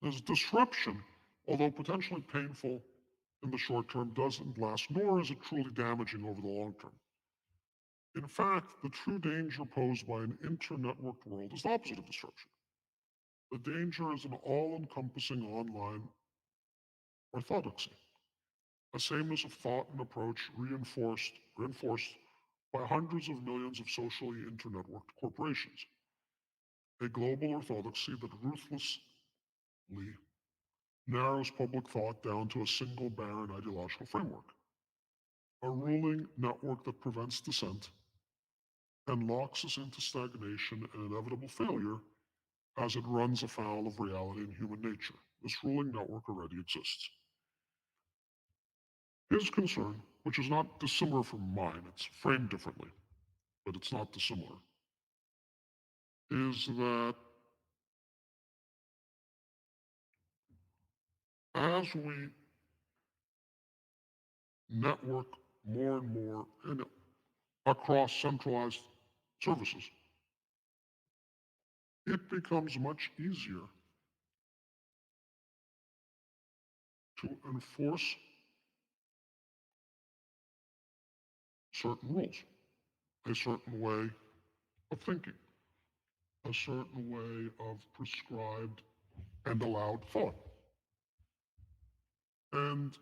This disruption, although potentially painful in the short term, doesn't last, nor is it truly damaging over the long term. In fact, the true danger posed by an inter-networked world is the opposite of disruption. The danger is an all-encompassing online orthodoxy, a sameness of thought and approach reinforced by hundreds of millions of socially internetworked corporations, a global orthodoxy that ruthlessly narrows public thought down to a single barren ideological framework, a ruling network that prevents dissent and locks us into stagnation and inevitable failure as it runs afoul of reality and human nature. This ruling network already exists. His concern, which is not dissimilar from mine, it's framed differently, but it's not dissimilar, is that as we network more and more across centralized services, it becomes much easier to enforce certain rules, a certain way of thinking, a certain way of prescribed and allowed thought. And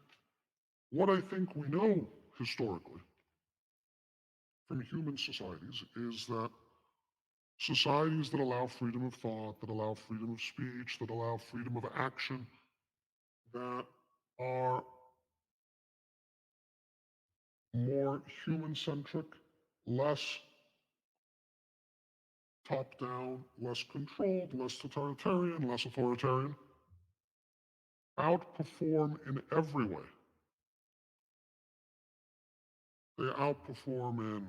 what I think we know historically from human societies is that societies that allow freedom of thought, that allow freedom of speech, that allow freedom of action, that are more human centric, less top down, less controlled, less totalitarian, less authoritarian, outperform in every way. They outperform in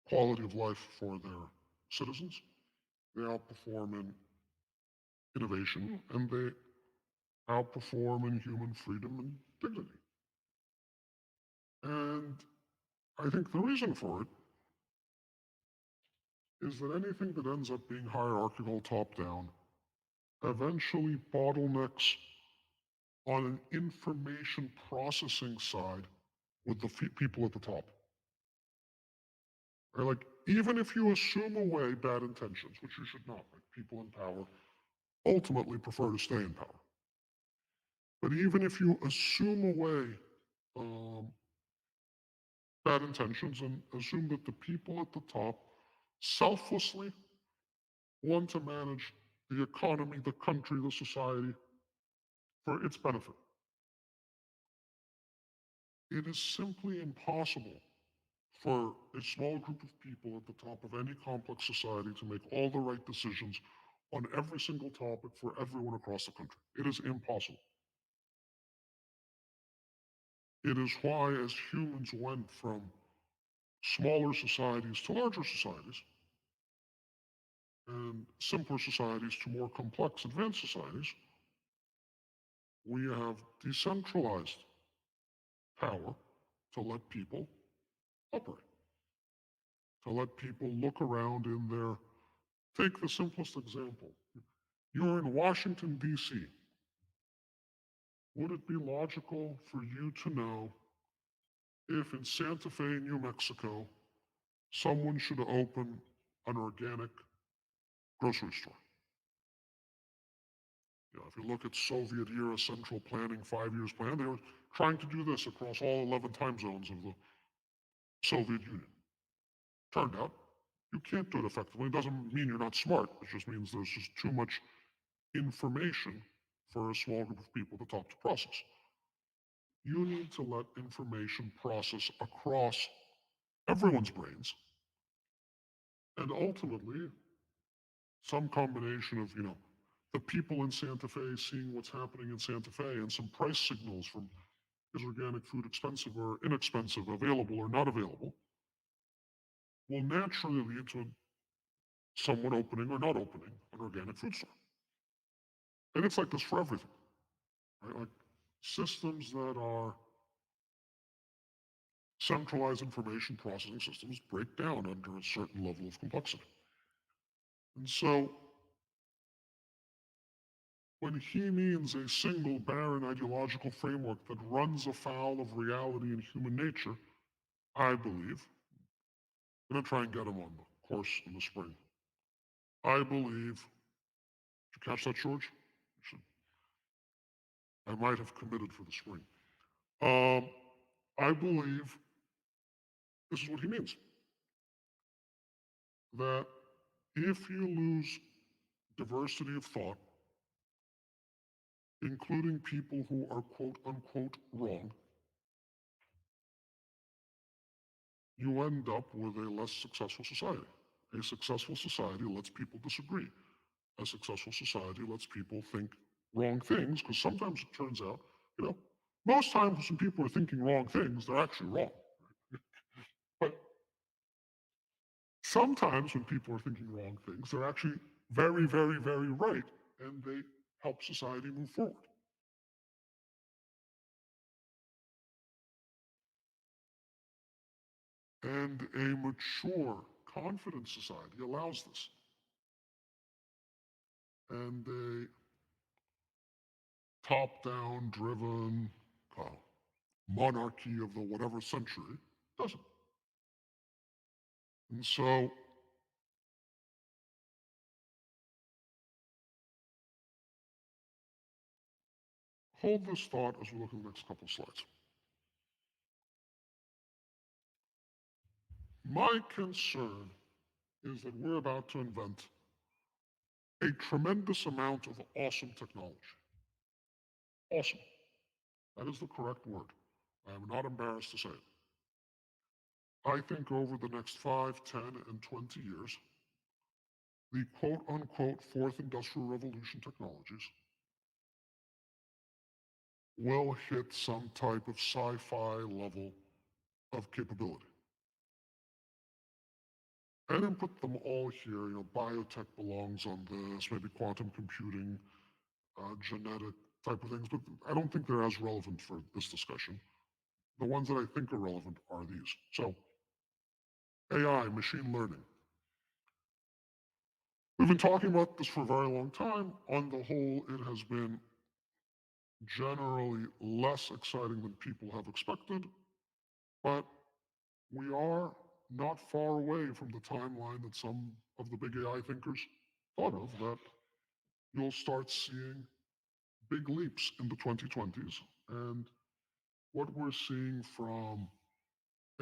quality of life for their citizens, they outperform in innovation, and they outperform in human freedom and dignity. And I think the reason for it is that anything that ends up being hierarchical top down eventually bottlenecks on an information processing side with the people at the top. Right? Like, even if you assume away bad intentions, which you should not, right? People in power ultimately prefer to stay in power. But even if you assume away um, bad intentions and assume that the people at the top selflessly want to manage the economy, the country, the society for its benefit, it is simply impossible for a small group of people at the top of any complex society to make all the right decisions on every single topic for everyone across the country. It is impossible. It is why, as humans went from smaller societies to larger societies, and simpler societies to more complex, advanced societies, we have decentralized power to let people operate, to let people look around in their. Take the simplest example. You're in Washington, D.C. Would it be logical for you to know if in Santa Fe, New Mexico, someone should open an organic grocery store? If you look at Soviet era central planning, 5 years plan, they were trying to do this across all 11 time zones of the Soviet Union. Turned out you can't do it effectively. It doesn't mean you're not smart. It just means there's just too much information for a small group of people at the top to process. You need to let information process across everyone's brains, and ultimately, some combination of, the people in Santa Fe seeing what's happening in Santa Fe and some price signals from is organic food expensive or inexpensive, available or not available, will naturally lead to someone opening or not opening an organic food store. And it's like this for everything, right? Like systems that are centralized information processing systems break down under a certain level of complexity. And so when he means a single barren ideological framework that runs afoul of reality and human nature, I believe, I'm going to try and get him on the course in the spring. I believe, did you catch that, George? I might have committed for the spring. I believe this is what he means. That if you lose diversity of thought, including people who are quote unquote wrong, you end up with a less successful society. A successful society lets people disagree. A successful society lets people think wrong things, because sometimes it turns out, most times when people are thinking wrong things, they're actually wrong. But sometimes when people are thinking wrong things, they're actually very, very, very right, and they help society move forward. And a mature, confident society allows this. And a top-down driven monarchy of the whatever century doesn't. And so hold this thought as we look at the next couple of slides. My concern is that we're about to invent a tremendous amount of awesome technology. Awesome. That is the correct word. I am not embarrassed to say it. I think over the next 5, 10, and 20 years, the quote unquote fourth industrial revolution technologies will hit some type of sci-fi level of capability. I didn't put them all here. Biotech belongs on this, maybe quantum computing, genetic type of things, but I don't think they're as relevant for this discussion. The ones that I think are relevant are these. So, AI, machine learning. We've been talking about this for a very long time. On the whole, it has been generally less exciting than people have expected, but we are not far away from the timeline that some of the big AI thinkers thought of, that you'll start seeing big leaps in the 2020s. And what we're seeing from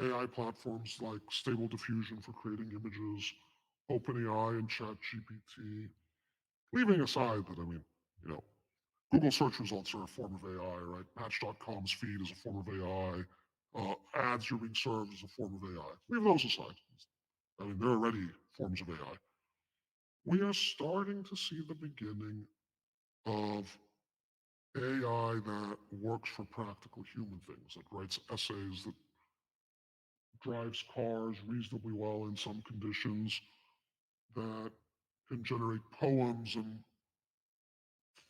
AI platforms like Stable Diffusion for creating images, OpenAI and ChatGPT, leaving aside that, Google search results are a form of AI, right? Match.com's feed is a form of AI. Ads you're being served is a form of AI. Leave those aside. They're already forms of AI. We are starting to see the beginning of AI that works for practical human things, that writes essays, that drives cars reasonably well in some conditions, that can generate poems and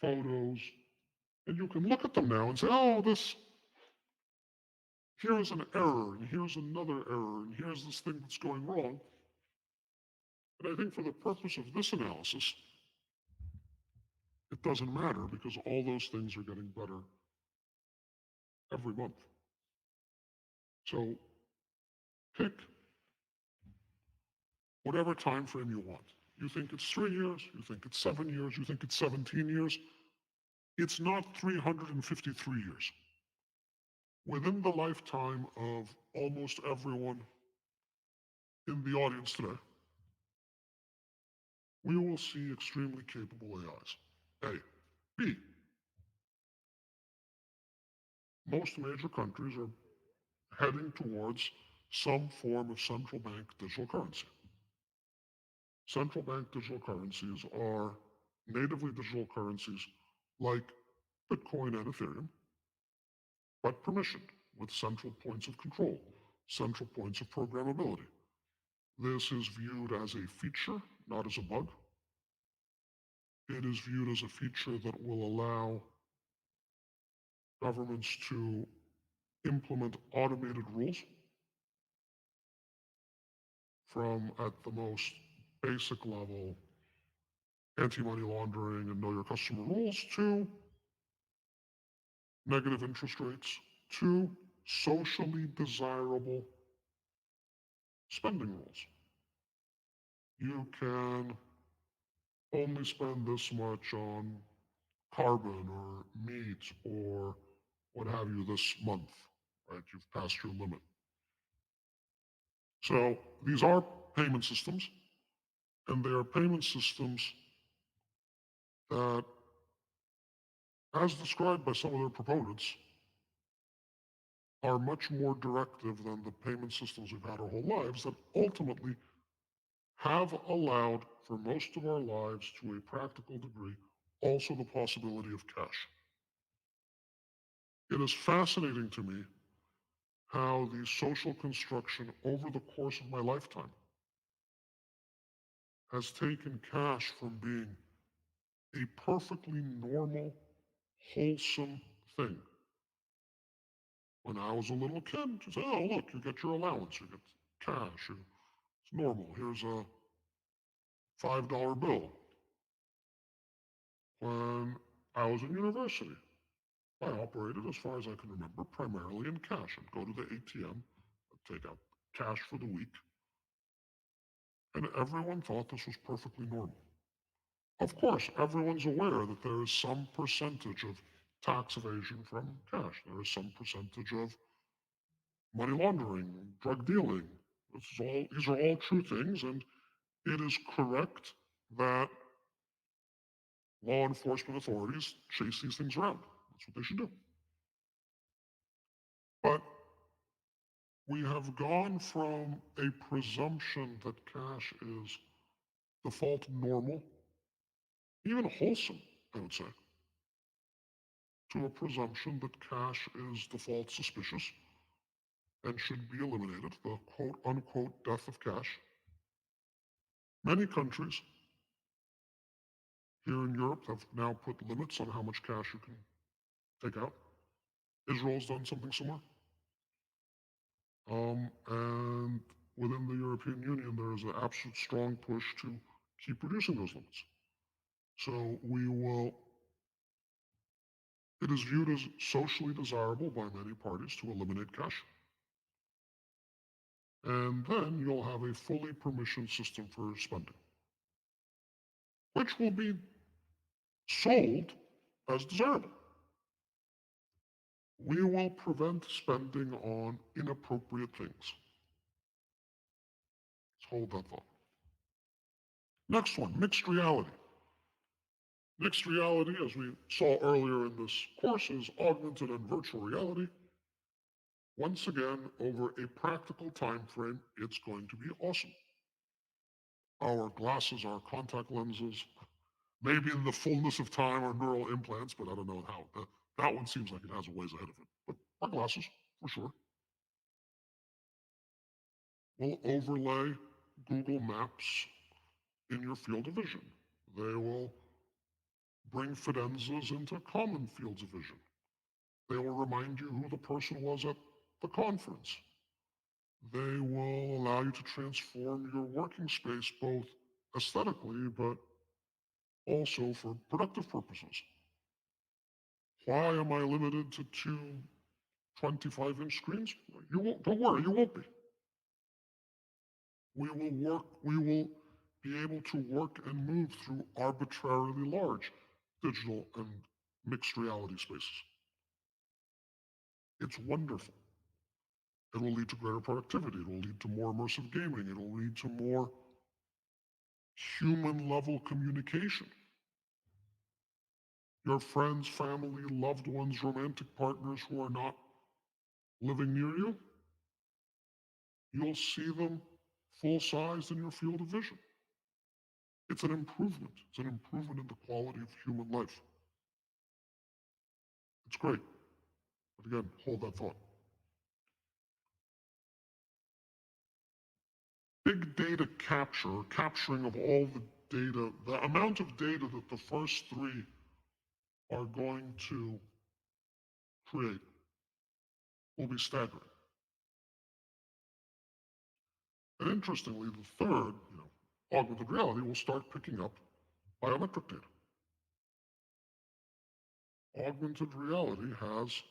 photos. And you can look at them now and say, oh, here's an error, and here's another error, and here's this thing that's going wrong. And I think for the purpose of this analysis, it doesn't matter, because all those things are getting better every month. So pick whatever time frame you want. You think it's 3 years, you think it's 7 years, you think it's 17 years. It's not 353 years. Within the lifetime of almost everyone in the audience today, we will see extremely capable AIs. A. B. Most major countries are heading towards some form of central bank digital currency. Central bank digital currencies are natively digital currencies like Bitcoin and Ethereum, but permissioned with central points of control, central points of programmability. This is viewed as a feature, not as a bug. It is viewed as a feature that will allow governments to implement automated rules from, at the most basic level, anti-money laundering and know your customer rules, to negative interest rates, to socially desirable spending rules. You can only spend this much on carbon or meat or what have you this month, right? You've passed your limit. So these are payment systems, and they are payment systems that, as described by some of their proponents, are much more directive than the payment systems we've had our whole lives that ultimately have allowed for most of our lives to a practical degree also the possibility of cash. It is fascinating to me how the social construction over the course of my lifetime has taken cash from being a perfectly normal, wholesome thing. When I was a little kid, you say, oh, look, you get your allowance, you get cash, it's normal. Here's a $5 bill. When I was in university, I operated, as far as I can remember, primarily in cash. I'd go to the ATM, I'd take out cash for the week, and everyone thought this was perfectly normal. Of course, everyone's aware that there is some percentage of tax evasion from cash. There is some percentage of money laundering, drug dealing. These are all true things, and it is correct that law enforcement authorities chase these things around. That's what they should do. But we have gone from a presumption that cash is default normal, even wholesome, I would say, to a presumption that cash is default suspicious and should be eliminated, the quote unquote death of cash. Many countries here in Europe have now put limits on how much cash you can take out. Israel's done something similar. And within the European Union, there is an absolute strong push to keep reducing those limits. So it is viewed as socially desirable by many parties to eliminate cash. And then you'll have a fully permissioned system for spending, which will be sold as desirable. We will prevent spending on inappropriate things. Let's hold that thought. Next one, mixed reality. Mixed reality, as we saw earlier in this course, is augmented and virtual reality. Once again, over a practical time frame, it's going to be awesome. Our glasses, our contact lenses, maybe in the fullness of time, our neural implants, but I don't know how. That one seems like it has a ways ahead of it. But our glasses, for sure. Will overlay Google Maps in your field of vision. They will bring Fidenzas into common fields of vision. They will remind you who the person was at the conference. They will allow you to transform your working space both aesthetically but also for productive purposes. Why am I limited to two 25-inch screens? You won't, don't worry, you won't be. We will be able to work and move through arbitrarily large digital and mixed reality spaces. It's wonderful. It will lead to greater productivity. It will lead to more immersive gaming. It will lead to more human level communication. Your friends, family, loved ones, romantic partners who are not living near you, you'll see them full size in your field of vision. It's an improvement. It's an improvement in the quality of human life. It's great. But again, hold that thought. Big data capture, capturing of all the data, the amount of data that the first three are going to create will be staggering. And interestingly, the third, augmented reality will start picking up biometric data. Augmented reality has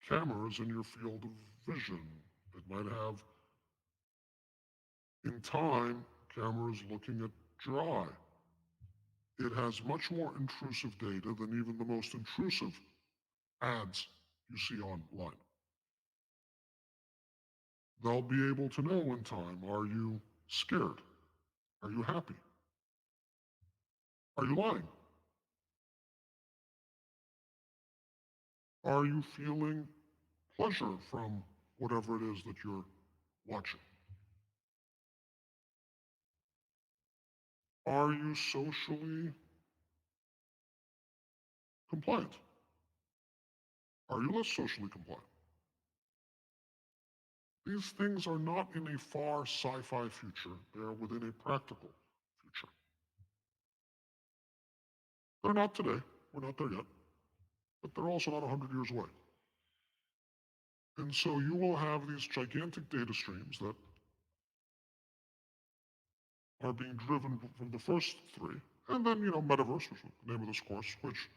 cameras in your field of vision. It might have, in time, cameras looking at your eye. It has much more intrusive data than even the most intrusive ads you see online. They'll be able to know in time, are you scared? Are you happy? Are you lying? Are you feeling pleasure from whatever it is that you're watching? Are you socially compliant? Are you less socially compliant? These things are not in a far sci-fi future. They're within a practical future. They're not today. We're not there yet. But they're also not 100 years away. And so you will have these gigantic data streams that are being driven from the first three. And then, Metaverse, which is the name of this course, which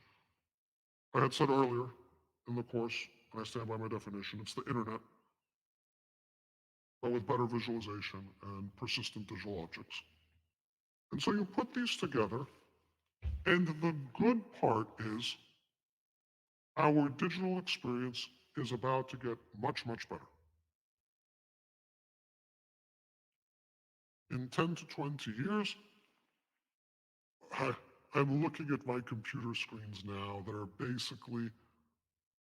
I had said earlier in the course, and I stand by my definition, it's the internet, but with better visualization and persistent digital objects. And so you put these together, and the good part is our digital experience is about to get much, much better. In 10 to 20 years, I'm looking at my computer screens now that are basically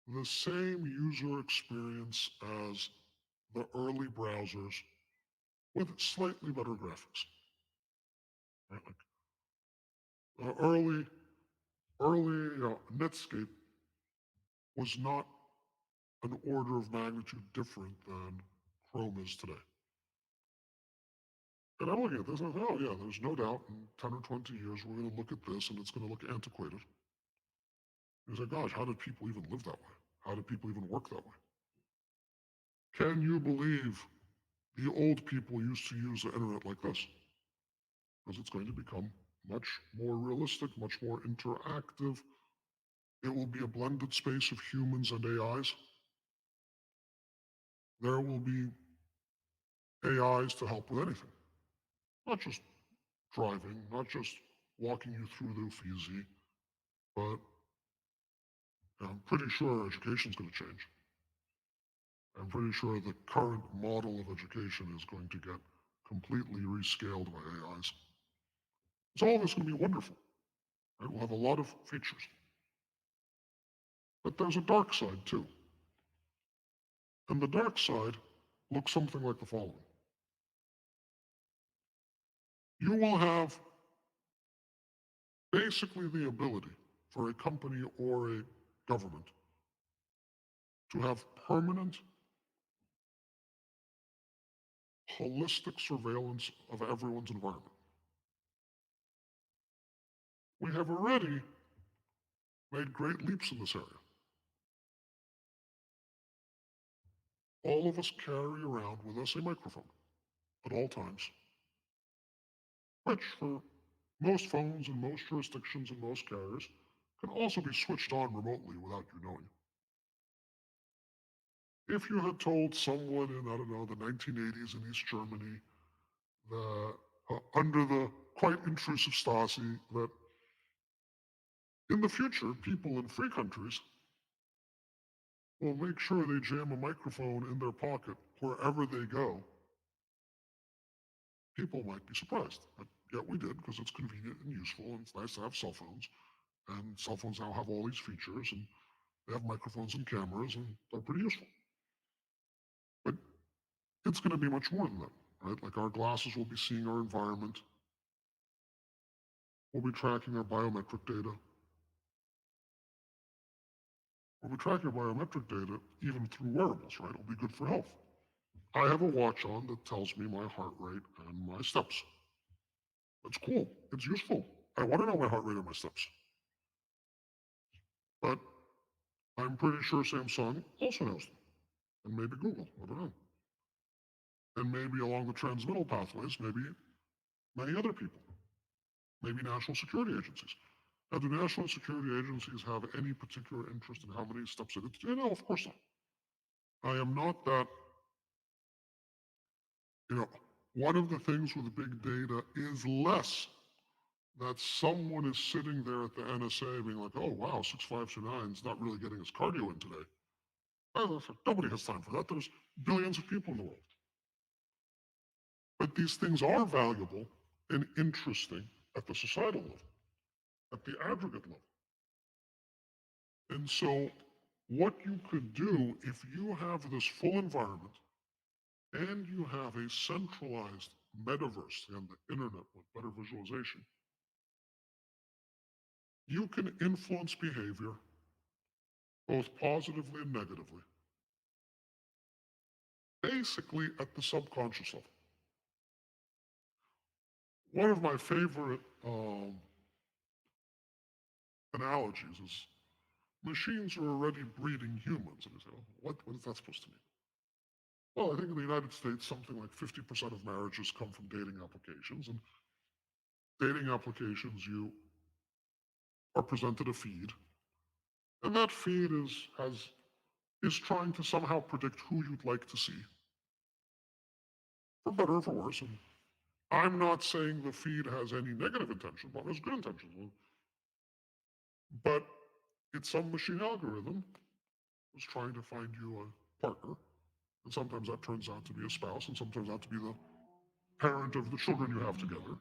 the same user experience as the early browsers with slightly better graphics. Right? Like early Netscape was not an order of magnitude different than Chrome is today. And I'm looking at this and I think, oh yeah, there's no doubt in 10 or 20 years we're going to look at this and it's going to look antiquated. It's like, gosh, how did people even live that way? How did people even work that way? Can you believe the old people used to use the internet like this? Because it's going to become much more realistic, much more interactive. It will be a blended space of humans and AIs. There will be AIs to help with anything, not just driving, not just walking you through the Uffizi, but I'm pretty sure education's going to change. I'm pretty sure the current model of education is going to get completely rescaled by AIs. So all of this is going to be wonderful. Right? We'll have a lot of features. But there's a dark side too. And the dark side looks something like the following. You will have basically the ability for a company or a government to have permanent, holistic surveillance of everyone's environment. We have already made great leaps in this area. All of us carry around with us a microphone at all times, which for most phones in most jurisdictions and most carriers can also be switched on remotely without you knowing. If you had told someone in, I don't know, the 1980s in East Germany that under the quite intrusive Stasi, that in the future, people in free countries will make sure they jam a microphone in their pocket wherever they go, people might be surprised. But yet we did, because it's convenient and useful, and it's nice to have cell phones. And cell phones now have all these features, and they have microphones and cameras, and they're pretty useful. But it's going to be much more than that, right? Like our glasses will be seeing our environment. We'll be tracking our biometric data. We'll be tracking our biometric data even through wearables, right? It'll be good for health. I have a watch on that tells me my heart rate and my steps. That's cool. It's useful. I want to know my heart rate and my steps. But I'm pretty sure Samsung also knows them. And maybe Google, I don't know. And maybe along the transmittal pathways, maybe many other people, maybe national security agencies. Now, do national security agencies have any particular interest in how many steps it is? No, of course not. I am not that, you know, one of the things with big data is less that someone is sitting there at the NSA being like, oh, wow, 6529's not really getting his cardio in today. Nobody has time for that. There's billions of people in the world. But these things are valuable and interesting at the societal level, at the aggregate level. And so, what you could do if you have this full environment and you have a centralized metaverse and the internet with better visualization, you can influence behavior both positively and negatively, basically at the subconscious level. One of my favorite analogies is machines are already breeding humans. And you say, well, what is that supposed to mean? Well, I think in the United States, something like 50% of marriages come from dating applications. And dating applications, you are presented a feed. And that feed is trying to somehow predict who you'd like to see, for better or for worse. And I'm not saying the feed has any negative intention, but it has good intentions. But it's some machine algorithm that's trying to find you a partner. And sometimes that turns out to be a spouse, and sometimes out to be the parent of the children you have together.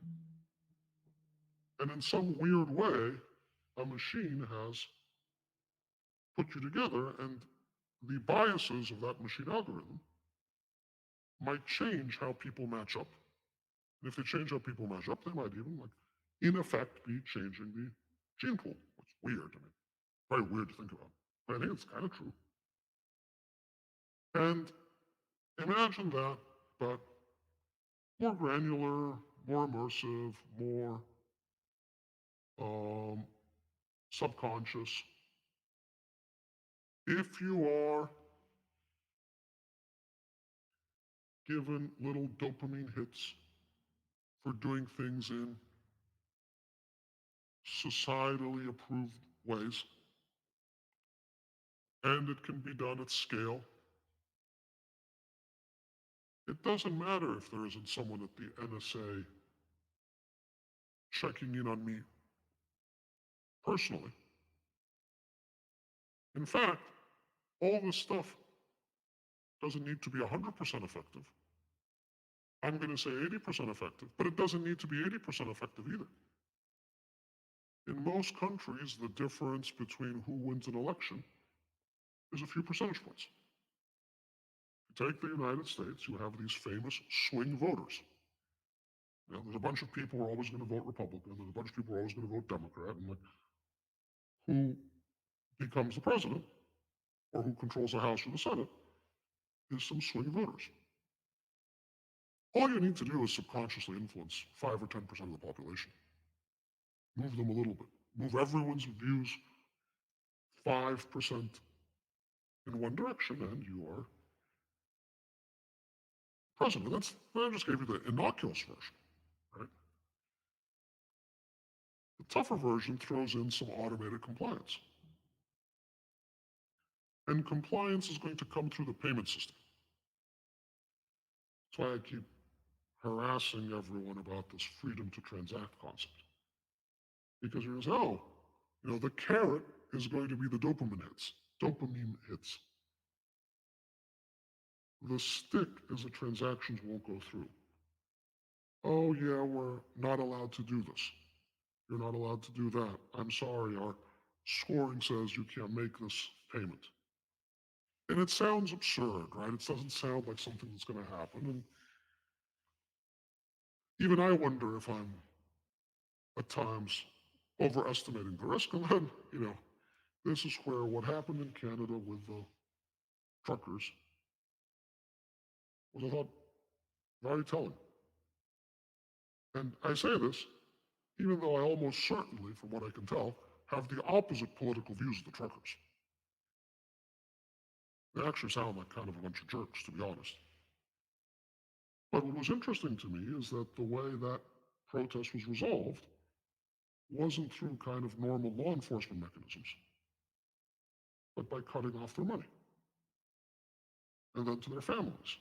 And in some weird way, a machine has put you together, and the biases of that machine algorithm might change how people match up. And if they change how people match up, they might even, like, in effect, be changing the gene pool. It's weird. I mean, very weird to think about. But I think it's kind of true. And imagine that, but more granular, more immersive, more um, subconscious. If you are given little dopamine hits for doing things in societally approved ways, and it can be done at scale, it doesn't matter if there isn't someone at the NSA checking in on me personally. In fact, all this stuff doesn't need to be 100% effective. I'm going to say 80% effective, but it doesn't need to be 80% effective either. In most countries, the difference between who wins an election is a few percentage points. You take the United States, you have these famous swing voters. You know, there's a bunch of people who are always going to vote Republican, there's a bunch of people who are always going to vote Democrat, and like, who becomes the president or who controls the House or the Senate is some swing voters. All you need to do is subconsciously influence 5 or 10% of the population. Move them a little bit. Move everyone's views 5% in one direction, and you are president. I just gave you the innocuous version, right? The tougher version throws in some automated compliance. And compliance is going to come through the payment system. That's why I keep harassing everyone about this freedom to transact concept. Because you're going to say, oh, you know, the carrot is going to be the dopamine hits. The stick is the transactions won't go through. Oh, yeah, we're not allowed to do this. You're not allowed to do that. I'm sorry, our scoring says you can't make this payment. And it sounds absurd, right? It doesn't sound like something that's going to happen. And even I wonder if I'm at times overestimating the risk. And then, you know, this is where what happened in Canada with the truckers was, I thought, very telling. And I say this, even though I almost certainly, from what I can tell, have the opposite political views of the truckers. They actually sound like kind of a bunch of jerks, to be honest. But what was interesting to me is that the way that protest was resolved wasn't through kind of normal law enforcement mechanisms, but by cutting off their money and then to their families.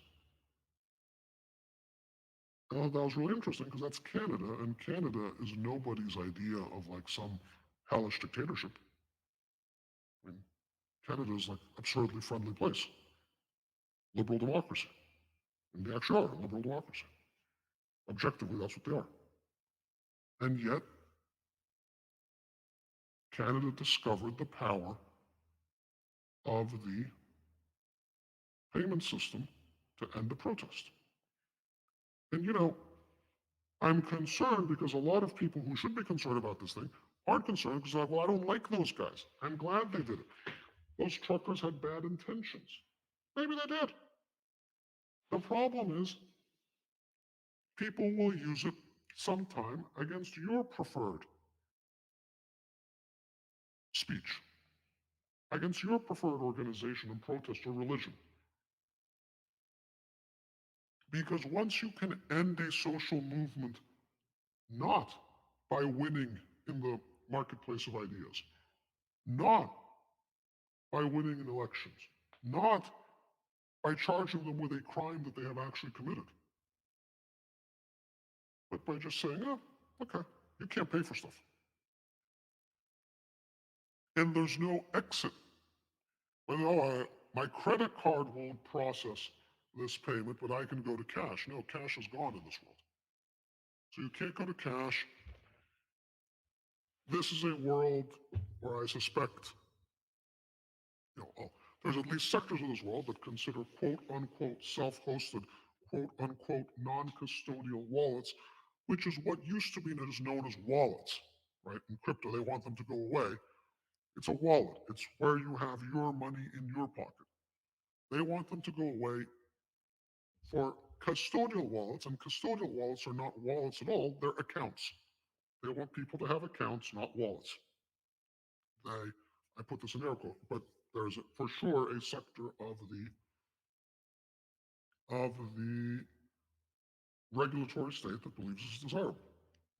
And I thought that was really interesting because that's Canada, and Canada is nobody's idea of like some hellish dictatorship. I mean, Canada is like absurdly friendly place, liberal democracy, and they actually are a liberal democracy. Objectively, that's what they are. And yet, Canada discovered the power of the payment system to end the protest. And I'm concerned because a lot of people who should be concerned about this thing aren't concerned because they're like, well, I don't like those guys. I'm glad they did it. Those truckers had bad intentions. Maybe they did. The problem is people will use it sometime against your preferred speech, against your preferred organization and protest or religion. Because once you can end a social movement not by winning in the marketplace of ideas, not by winning in elections, not by charging them with a crime that they have actually committed, but by just saying, oh, okay, you can't pay for stuff. And there's no exit. Well, my credit card won't process this payment, but I can go to cash. No, cash is gone in this world. So you can't go to cash. This is a world where I suspect, there's at least sectors of this world that consider quote unquote self-hosted, quote unquote non-custodial wallets, which is what used to be known as wallets, right? In crypto, they want them to go away. It's a wallet. It's where you have your money in your pocket. They want them to go away for custodial wallets, and custodial wallets are not wallets at all, they're accounts. They want people to have accounts, not wallets. I put this in air quote, but there's for sure a sector of the regulatory state that believes this is desirable,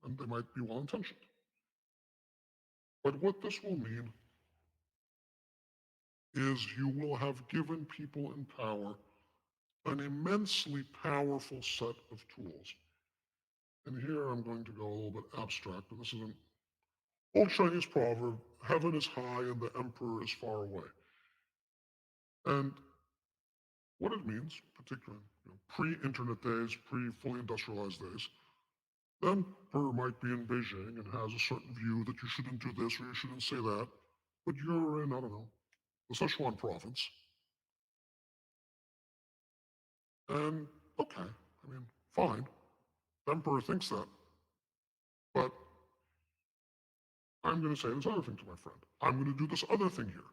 and they might be well intentioned. But what this will mean is you will have given people in power an immensely powerful set of tools. And here I'm going to go a little bit abstract, but this is an old Chinese proverb, heaven is high and the emperor is far away. And what it means, particularly pre-internet days, pre-fully industrialized days, the emperor might be in Beijing and has a certain view that you shouldn't do this or you shouldn't say that, but you're in, I don't know, the Sichuan province. And okay, I mean, fine. The emperor thinks that. But I'm going to say this other thing to my friend. I'm going to do this other thing here.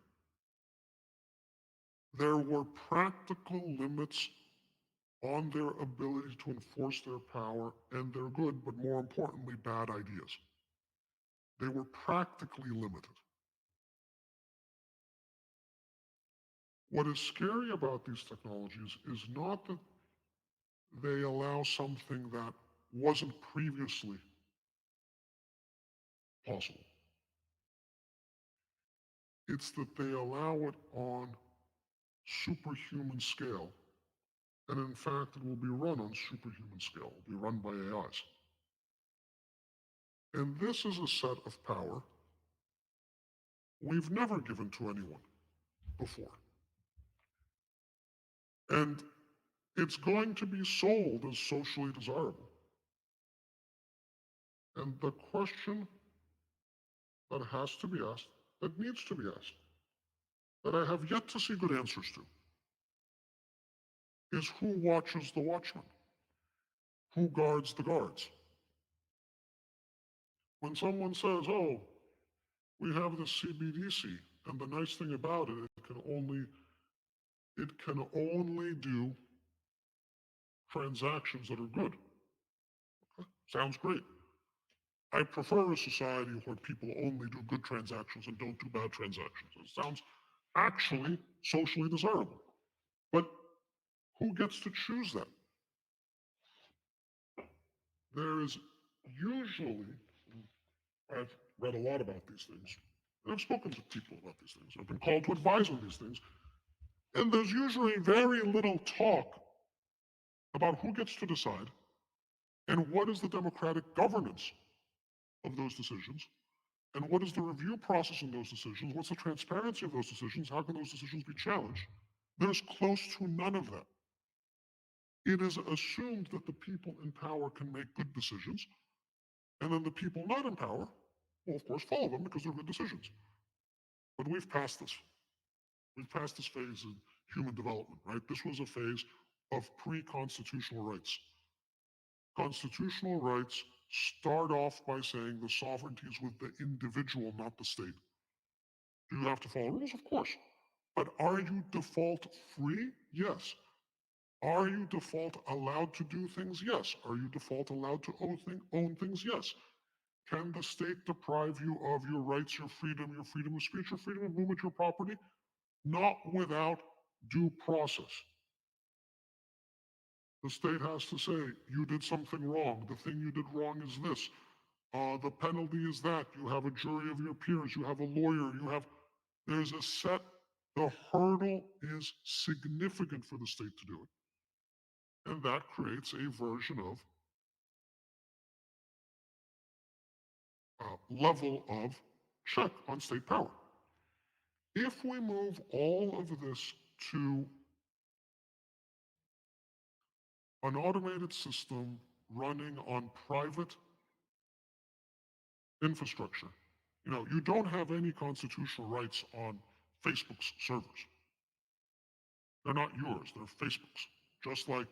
There were practical limits on their ability to enforce their power and their good, but more importantly, bad ideas. They were practically limited. What is scary about these technologies is not that they allow something that wasn't previously possible. It's that they allow it on superhuman scale. And in fact, it will be run on superhuman scale. It will be run by AIs. And this is a set of power we've never given to anyone before. And it's going to be sold as socially desirable. And the question that has to be asked, that needs to be asked, that I have yet to see good answers to, is who watches the watchmen? Who guards the guards? When someone says, oh, we have the CBDC, and the nice thing about it, it can only do transactions that are good. Okay. Sounds great. I prefer a society where people only do good transactions and don't do bad transactions. It sounds actually socially desirable. But who gets to choose that? There is usually, I've read a lot about these things, and I've spoken to people about these things. I've been called to advise on these things, and there's usually very little talk about who gets to decide and what is the democratic governance of those decisions, and what is the review process in those decisions, what's the transparency of those decisions, how can those decisions be challenged. There's close to none of that. It is assumed that the people in power can make good decisions, and then the people not in power will, of course, follow them because they're good decisions. But we've passed this. We've passed this phase in human development, right? This was a phase of pre-constitutional rights. Constitutional rights start off by saying the sovereignty is with the individual, not the state. Do you have to follow rules? Of course. But are you default free? Yes. Are you default allowed to do things? Yes. Are you default allowed to own things? Yes. Can the state deprive you of your rights, your freedom of speech, your freedom of movement, your property? Not without due process. The state has to say, you did something wrong. The thing you did wrong is this. The penalty is that. You have a jury of your peers. You have a lawyer. There's a set. The hurdle is significant for the state to do it. And that creates a version of level of check on state power. If we move all of this to an automated system running on private infrastructure, you don't have any constitutional rights on Facebook's servers. They're not yours, they're Facebook's. Just like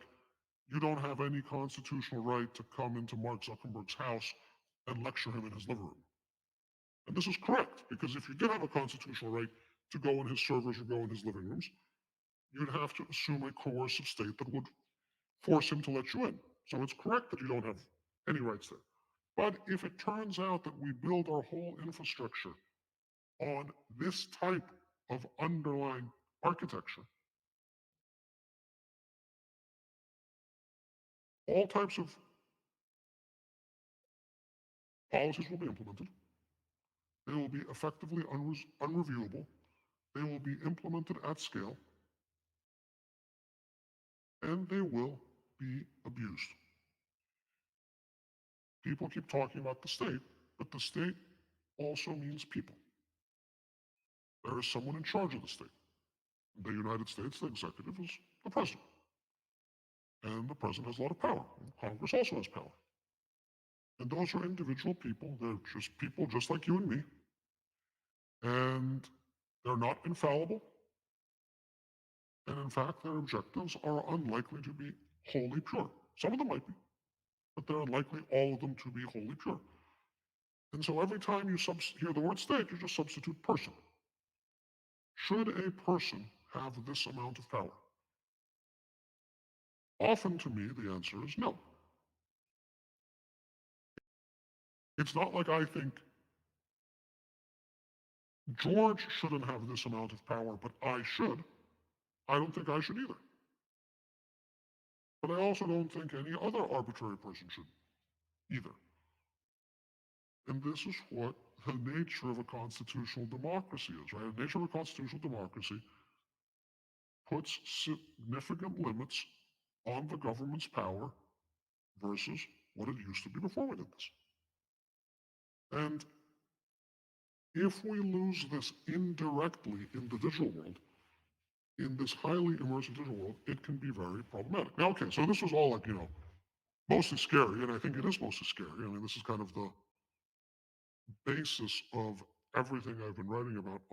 you don't have any constitutional right to come into Mark Zuckerberg's house and lecture him in his living room. And this is correct, because if you did have a constitutional right to go in his servers or go in his living rooms, you'd have to assume a coercive state that would force him to let you in. So it's correct that you don't have any rights there. But if it turns out that we build our whole infrastructure on this type of underlying architecture, all types of policies will be implemented. They will be effectively unreviewable. They will be implemented at scale, and they will be abused. People keep talking about the state, but the state also means people. There is someone in charge of the state. In the United States, the executive is the president. And the president has a lot of power. Congress also has power. And those are individual people. They're just people just like you and me. And they're not infallible. And in fact, their objectives are unlikely to be wholly pure. Some of them might be, but they're unlikely all of them to be wholly pure. And so every time you hear the word state, you just substitute person. Should a person have this amount of power? Often to me, the answer is no. It's not like I think George shouldn't have this amount of power, but I should. I don't think I should either. But I also don't think any other arbitrary person should either. And this is what the nature of a constitutional democracy is, right? The nature of a constitutional democracy puts significant limits on the government's power versus what it used to be before we did this. And if we lose this indirectly in the digital world, in this highly immersive digital world, it can be very problematic. Now, okay, so this was all like, mostly scary, and I think it is mostly scary. I mean, this is kind of the basis of everything I've been writing about